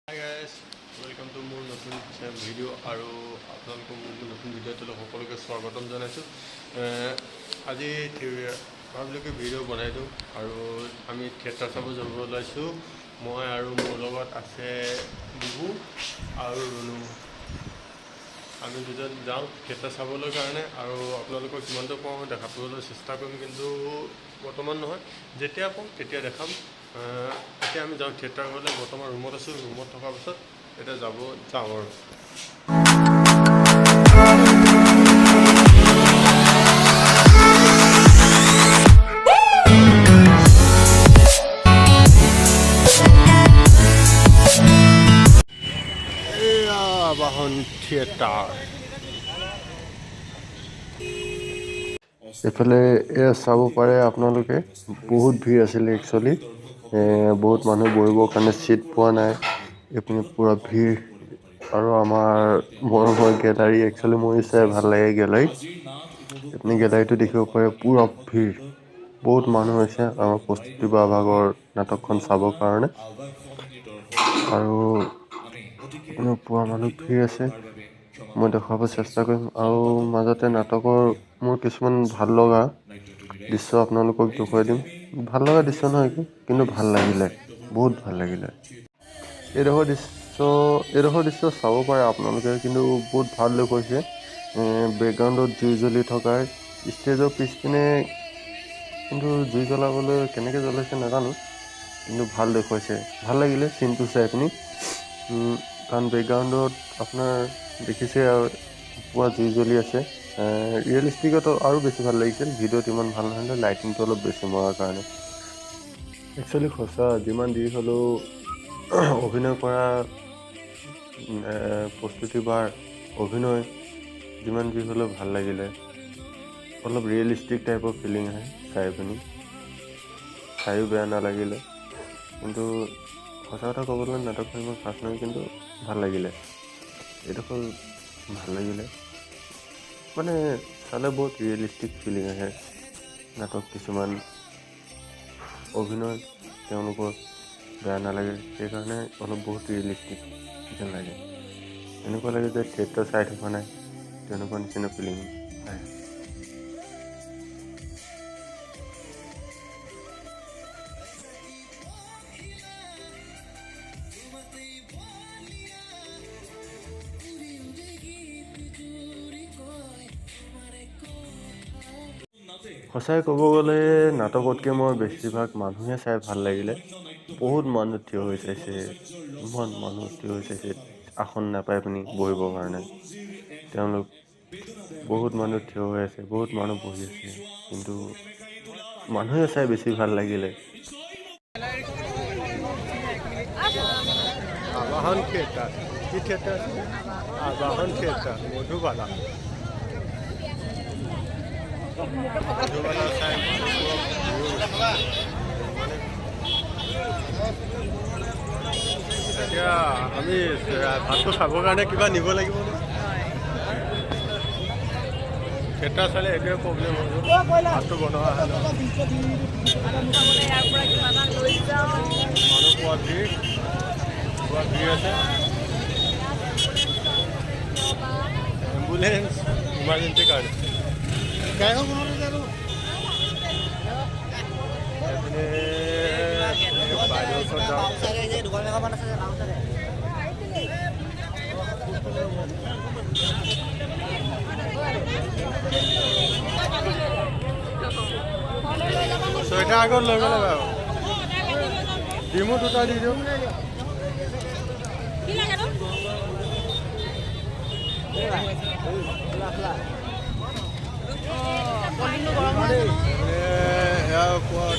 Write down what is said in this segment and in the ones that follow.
Hi guys, welcome to মোৰ নতুন video' আৰু আপোনালোকক মোৰ নতুন ভিডিঅ'টোলৈ সকলোকে স্বাগতম জনাইছোঁ। আজি ভাবিলোঁ ভিডিঅ' বনাই দিওঁ আৰু আমি থিয়েটাৰ চাব যাব ওলাইছোঁ। মই আৰু মোৰ লগত আছে বুবু আৰু ৰুণু। আমি দুজন যাওঁ থিয়েটাৰ চাবলৈ কাৰণে আৰু আপোনালোকক কিমানটো পাওঁ দেখাবলৈ চেষ্টা কৰিম, কিন্তু বৰ্তমান নহয়, যেতিয়া পাওঁ তেতিয়া দেখাম। এতিয়া আমি যাওঁ থিয়েটাৰ গ'লে। বৰ্তমান ৰুমত আছোঁ, ৰুমত থকাৰ পাছত এতিয়া যাওঁ আৰু এয়া আবাহন থিয়েটাৰ। এইফালে এয়া চাব পাৰে আপোনালোকে, বহুত ভিৰ আছিলে একচুৱেলি। বহুত মানুহ বহিবৰ কাৰণে ছিট পোৱা নাই। এইপিনে পূৰা ভিৰ আৰু আমাৰ মৰমৰ গেলাৰী, একচুৱেলি মই চাই ভাল লাগে গেলাৰীত। আপুনি গেলাৰীটো দেখিব পাৰে, পূৰা ভিৰ, বহুত মানুহ হৈছে আমাৰ প্ৰস্তুতি বা ভাগৰ নাটকখন চাবৰ কাৰণে। আৰু আপোনাৰ পূৰা মানুহ ভিৰ আছে, মই দেখুৱাব চেষ্টা কৰিম। আৰু মাজতে নাটকৰ মোৰ কিছুমান ভাল লগা দৃশ্য আপোনালোকক দেখুৱাই দিম। ভাল লগা দৃশ্য নহয় কিন্তু ভাল লাগিলে, বহুত ভাল লাগিলে। এইডোখৰ দৃশ্য চাব পাৰে আপোনালোকে, কিন্তু বহুত ভাল দেখুৱাইছে। বেকগ্ৰাউণ্ডত জুই জ্বলি থকাৰ, ষ্টেজৰ পিছপিনে কিন্তু জুই জ্বলাবলৈ কেনেকৈ জ্বলাইছে নাজানো, কিন্তু ভাল দেখুৱাইছে। ভাল লাগিলে চিনটো চাই পিনি, কাৰণ বেকগ্ৰাউণ্ডত আপোনাৰ দেখিছে আৰু পুৰা জুই জ্বলি আছে। ৰিয়েলিষ্টিকত আৰু বেছি ভাল লাগিছিল। ভিডিঅ'ত ইমান ভাল নহ'লে, লাইটিংটো অলপ বেছি মৰাৰ কাৰণে। একচুৱেলি সঁচা, যিমান দেৰি হ'লেও অভিনয় কৰা প্ৰস্তুতি বাৰ অভিনয় যিমান যি হ'লেও ভাল লাগিলে। অলপ ৰিয়েলিষ্টিক টাইপৰ ফিলিং আহে চাই পিনি, চায়ো বেয়া নালাগিলে। কিন্তু সঁচা কথা ক'বলৈ নাটকখন ইমান খাছ নহয়, কিন্তু ভাল লাগিলে। এইডোখৰ ভাল লাগিলে, মানে চালে বহুত ৰিয়েলিষ্টিক ফিলিং আহে। নাটক কিছুমান অভিনয় তেওঁলোকৰ বেয়া নালাগে, সেইকাৰণে অলপ বহুত ৰিয়েলিষ্টিক যেন লাগে। এনেকুৱা লাগে যে থিয়েটাৰ চাই থকা নাই, তেনেকুৱা নিচিনা ফিলিং আহে। সঁচাই ক'ব গ'লে নাটকতকৈ মই বেছিভাগ মানুহে চাই ভাল লাগিলে। বহুত মানুহ থিয় হৈ চাইছে, ইমান মানুহ থিয় হৈ চাইছে, আসন নাপাই পিনি বহিবৰ কাৰণে। তেওঁলোক বহুত মানুহ থিয় হৈ আছে, বহুত মানুহ বহি আছে, কিন্তু মানুহে চাই বেছি ভাল লাগিলে। আবাহন থিয়েটাৰ, কি থিয়েটাৰ? আবাহন থিয়েটাৰ, মধুবালা। এতিয়া আমি ভাতটো খাবৰ কাৰণে কিবা নিব লাগিব ন? থিয়েটাৰ চালে এইটোৱে প্ৰব্লেম হ'ব, ভাতটো বনোৱা মানুহ পোৱা ভিৰ আছে। এম্বুলেঞ্চ ইমাৰ্জেঞ্চি কাৰণে বাইদেউৰ ওচৰত যাওঁ। ছয়টা আগত লৈ গ'লে বাৰু ডিমু দুটা দি দিওঁ।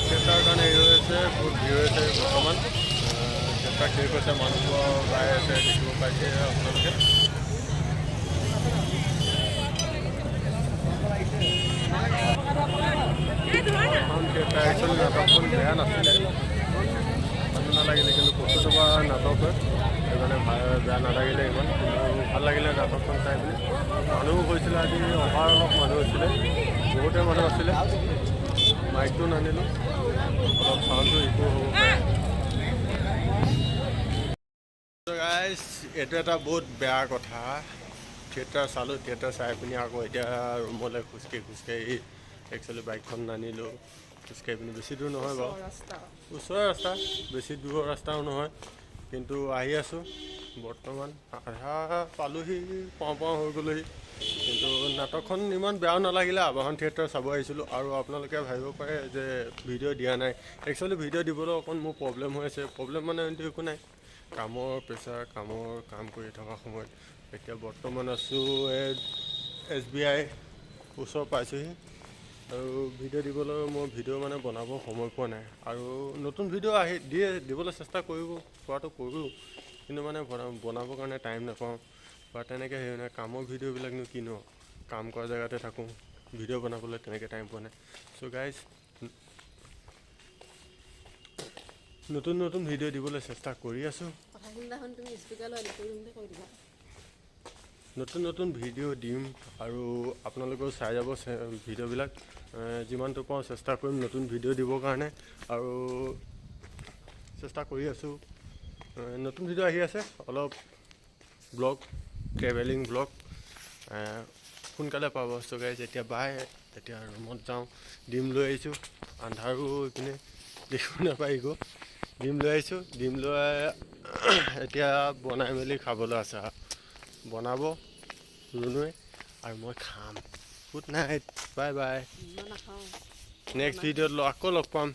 থিয়েটাৰ কাৰণে হেৰি হৈ আছে, বহুত ভিৰ হৈছে বৰ্তমান। থিয়েটাৰ শেষ হৈছে, মানুহ ওলাই আছে, দেখিব পাইছে আপোনালোকে। থিয়েটাৰ একচুৱেলি নাটকখন বেয়া নাছিলে, ভাল নালাগিলে, কিন্তু বস্তুটো পৰা নাটক হয়, সেইকাৰণে বেয়া নালাগিলে ইমান, কিন্তু ভাল লাগিলে নাটকখন চাই পিনি। মানুহো হৈছিলে, আজি অভাৰ অলপ মানুহ হৈছিলে, বহুতে মানুহ আছিলে। মাইকটো নানিলোঁ, অলপ চাউণ্ডটো ইকো হ'ব পাৰে। গাইজ এইটো এটা বহুত বেয়া কথা থিয়েটাৰ চালোঁ থিয়েটাৰ চাই পিনি আকৌ এতিয়া ৰুমলৈ খোজকাঢ়ি একচুৱেলি বাইকখন নানিলোঁ খোজকাঢ়ি পিনি বেছি দূৰ নহয় বাৰু ওচৰৰ ৰাস্তা বেছি দূৰৰ ৰাস্তাও নহয় কিন্তু আহি আছোঁ বৰ্তমান আধা পালোহি পাওঁ হৈ গ'লোহি কিন্তু নাটকখন ইমান বেয়াও নালাগিলে আবাহন থিয়েটাৰ চাব আহিছিলোঁ আৰু আপোনালোকে ভাবিব পাৰে যে ভিডিঅ' দিয়া নাই একচুৱেলি ভিডিঅ' দিবলৈ অকণ মোৰ প্ৰব্লেম হৈ আছে প্ৰব্লেম মানে একো নাই কামৰ প্ৰেছাৰ কাম কৰি থকা সময়ত এতিয়া বৰ্তমান আছোঁ SBI ওচৰ পাইছোঁহি আৰু ভিডিঅ' দিবলৈ মই ভিডিঅ' মানে বনাব সময় পোৱা নাই আৰু নতুন ভিডিঅ' দিবলৈ চেষ্টা কৰাটো কৰোঁ কিন্তু মানে বনাবৰ কাৰণে টাইম নাপাওঁ বা তেনেকৈ হেৰি নাই কামৰ ভিডিঅ'বিলাকনো কিনো কাম কৰা জেগাতে থাকোঁ ভিডিঅ' বনাবলৈ তেনেকৈ টাইম পোৱা নাই চ' গাইজ নতুন ভিডিঅ' দিবলৈ চেষ্টা কৰি আছোঁ নতুন ভিডিঅ' দিম আৰু আপোনালোকেও চাই যাব ভিডিঅ'বিলাক যিমানটো পাওঁ চেষ্টা কৰিম নতুন ভিডিঅ' দিবৰ কাৰণে আৰু চেষ্টা কৰি আছোঁ নতুন ভিডিঅ' আহি আছে অলপ ব্লগ ট্ৰেভেলিং ব্লগ সোনকালে পাব চ' গাইজ এতিয়া বাই এতিয়া ৰুমত যাওঁ ডিম লৈ আহিছোঁ আন্ধাৰো এইপিনে দেখিব নাপাই ডিম লৈ আহিছোঁ ডিম লৈ এতিয়া বনাই মেলি খাবলৈ আছে বনাব ৰুনুৱে আৰু মই খাম গুড নাইট বাই নেক্সট ভিডিঅ'ত আকৌ লগ পাম